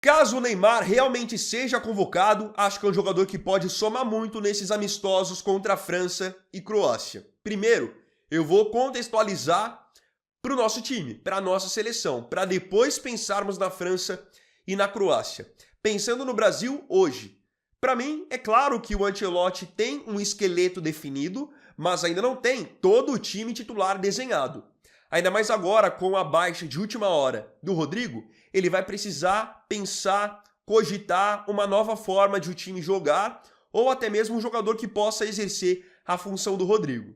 Caso o Neymar realmente seja convocado, acho que é um jogador que pode somar muito nesses amistosos contra a França e Croácia. Primeiro, eu vou contextualizar para o nosso time, para a nossa seleção, para depois pensarmos na França e na Croácia. Pensando no Brasil hoje, para mim é claro que o Ancelotti tem um esqueleto definido, mas ainda não tem todo o time titular desenhado. Ainda mais agora com a baixa de última hora do Rodrigo, ele vai precisar pensar, cogitar uma nova forma de o time jogar ou até mesmo um jogador que possa exercer a função do Rodrigo.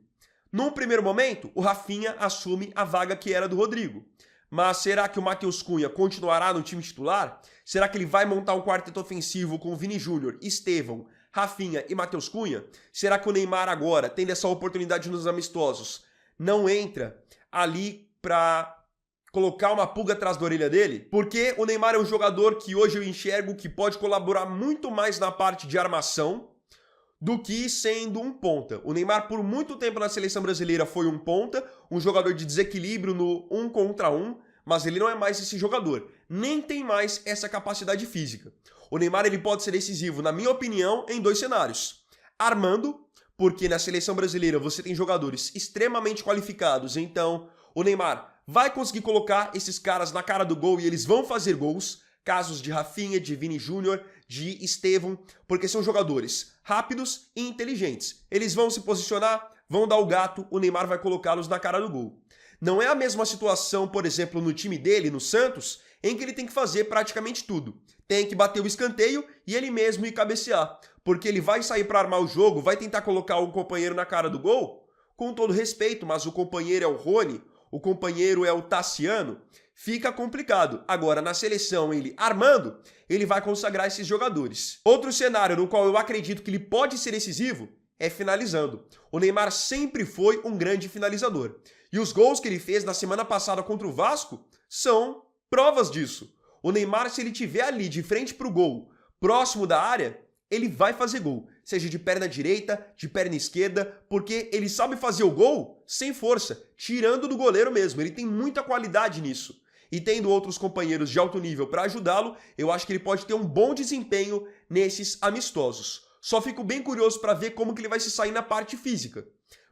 Num primeiro momento, o Rafinha assume a vaga que era do Rodrigo. Mas será que o Matheus Cunha continuará no time titular? Será que ele vai montar um quarteto ofensivo com Vini Júnior, Estevão, Rafinha e Matheus Cunha? Será que o Neymar agora, tendo essa oportunidade nos amistosos, não entra ali para colocar uma pulga atrás da orelha dele? Porque o Neymar é um jogador que hoje eu enxergo que pode colaborar muito mais na parte de armação do que sendo um ponta. O Neymar por muito tempo na seleção brasileira foi um ponta, um jogador de desequilíbrio no 1 contra 1, mas ele não é mais esse jogador, nem tem mais essa capacidade física. O Neymar ele pode ser decisivo, na minha opinião, em dois cenários. Armando, porque na seleção brasileira você tem jogadores extremamente qualificados, então o Neymar vai conseguir colocar esses caras na cara do gol e eles vão fazer gols. Casos de Rafinha, de Vini Júnior, de Estevão, porque são jogadores rápidos e inteligentes. Eles vão se posicionar, vão dar o gato, o Neymar vai colocá-los na cara do gol. Não é a mesma situação, por exemplo, no time dele, no Santos, em que ele tem que fazer praticamente tudo. Tem que bater o escanteio e ele mesmo ir cabecear, porque ele vai sair para armar o jogo, vai tentar colocar um companheiro na cara do gol, com todo respeito, mas o companheiro é o Rony, o companheiro é o Tassiano, fica complicado. Agora, na seleção, ele armando, ele vai consagrar esses jogadores. Outro cenário no qual eu acredito que ele pode ser decisivo é finalizando. O Neymar sempre foi um grande finalizador. E os gols que ele fez na semana passada contra o Vasco são provas disso. O Neymar, se ele estiver ali de frente para o gol, próximo da área, ele vai fazer gol. Seja de perna direita, de perna esquerda, porque ele sabe fazer o gol sem força, tirando do goleiro mesmo. Ele tem muita qualidade nisso. E tendo outros companheiros de alto nível para ajudá-lo, eu acho que ele pode ter um bom desempenho nesses amistosos. Só fico bem curioso para ver como que ele vai se sair na parte física.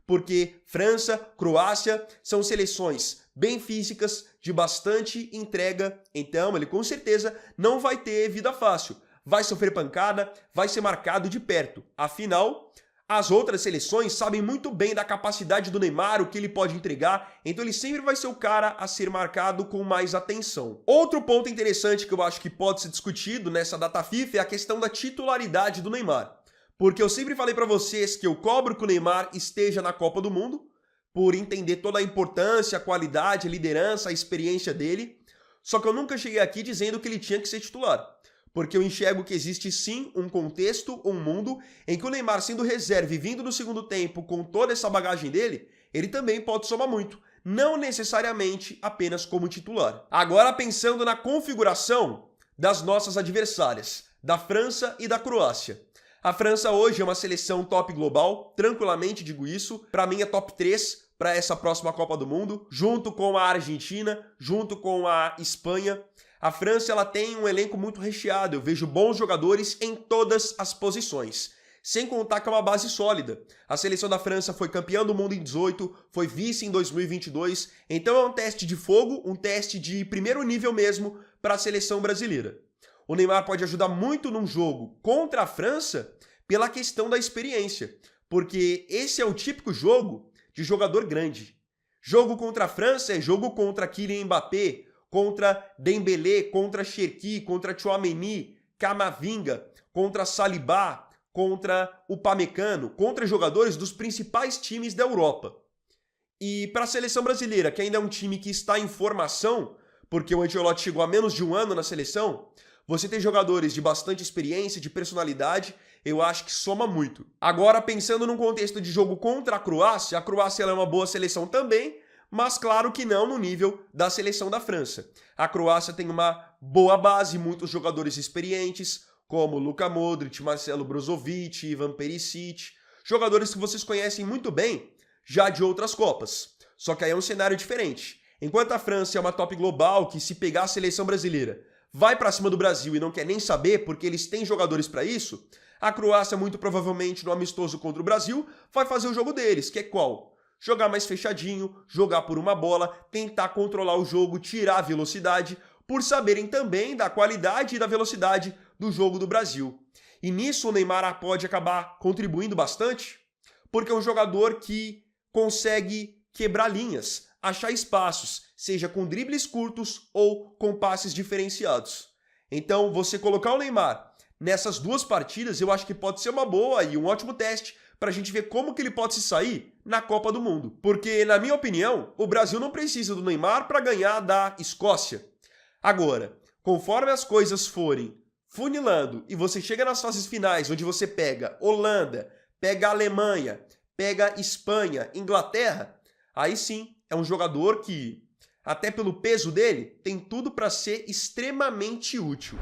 Porque França, Croácia são seleções bem físicas, de bastante entrega, então ele com certeza não vai ter vida fácil. Vai sofrer pancada, vai ser marcado de perto. Afinal, as outras seleções sabem muito bem da capacidade do Neymar, o que ele pode entregar, então ele sempre vai ser o cara a ser marcado com mais atenção. Outro ponto interessante que eu acho que pode ser discutido nessa data FIFA é a questão da titularidade do Neymar. Porque eu sempre falei para vocês que eu cobro que o Neymar esteja na Copa do Mundo, por entender toda a importância, a qualidade, a liderança, a experiência dele, só que eu nunca cheguei aqui dizendo que ele tinha que ser titular. Porque eu enxergo que existe sim um contexto, um mundo, em que o Neymar sendo reserva e vindo no segundo tempo com toda essa bagagem dele, ele também pode somar muito, não necessariamente apenas como titular. Agora pensando na configuração das nossas adversárias, da França e da Croácia. A França hoje é uma seleção top global, tranquilamente digo isso, para mim é top 3 para essa próxima Copa do Mundo, junto com a Argentina, junto com a Espanha. A França ela tem um elenco muito recheado, eu vejo bons jogadores em todas as posições. Sem contar que é uma base sólida. A seleção da França foi campeã do mundo em 18, foi vice em 2022, então é um teste de fogo, um teste de primeiro nível mesmo para a seleção brasileira. O Neymar pode ajudar muito num jogo contra a França pela questão da experiência, porque esse é o típico jogo de jogador grande. Jogo contra a França é jogo contra Kylian Mbappé, contra Dembélé, contra Cherki, contra Tchouaméni, Camavinga, contra Saliba, contra Upamecano, contra jogadores dos principais times da Europa. E para a seleção brasileira, que ainda é um time que está em formação, porque o Ancelotti chegou há menos de um ano na seleção, você tem jogadores de bastante experiência, de personalidade, eu acho que soma muito. Agora, pensando num contexto de jogo contra a Croácia ela é uma boa seleção também, mas claro que não no nível da seleção da França. A Croácia tem uma boa base, muitos jogadores experientes, como Luka Modric, Marcelo Brozovic, Ivan Perisic, jogadores que vocês conhecem muito bem já de outras Copas. Só que aí é um cenário diferente. Enquanto a França é uma top global que se pegar a seleção brasileira vai para cima do Brasil e não quer nem saber porque eles têm jogadores para isso, a Croácia muito provavelmente no amistoso contra o Brasil vai fazer o jogo deles, que é qual? Jogar mais fechadinho, jogar por uma bola, tentar controlar o jogo, tirar a velocidade, por saberem também da qualidade e da velocidade do jogo do Brasil. E nisso o Neymar pode acabar contribuindo bastante, porque é um jogador que consegue quebrar linhas, achar espaços, seja com dribles curtos ou com passes diferenciados. Então, você colocar o Neymar nessas duas partidas, eu acho que pode ser uma boa e um ótimo teste para a gente ver como que ele pode se sair na Copa do Mundo. Porque, na minha opinião, o Brasil não precisa do Neymar para ganhar da Escócia. Agora, conforme as coisas forem funilando e você chega nas fases finais, onde você pega Holanda, pega Alemanha, pega Espanha, Inglaterra, aí sim é um jogador que, até pelo peso dele, tem tudo para ser extremamente útil.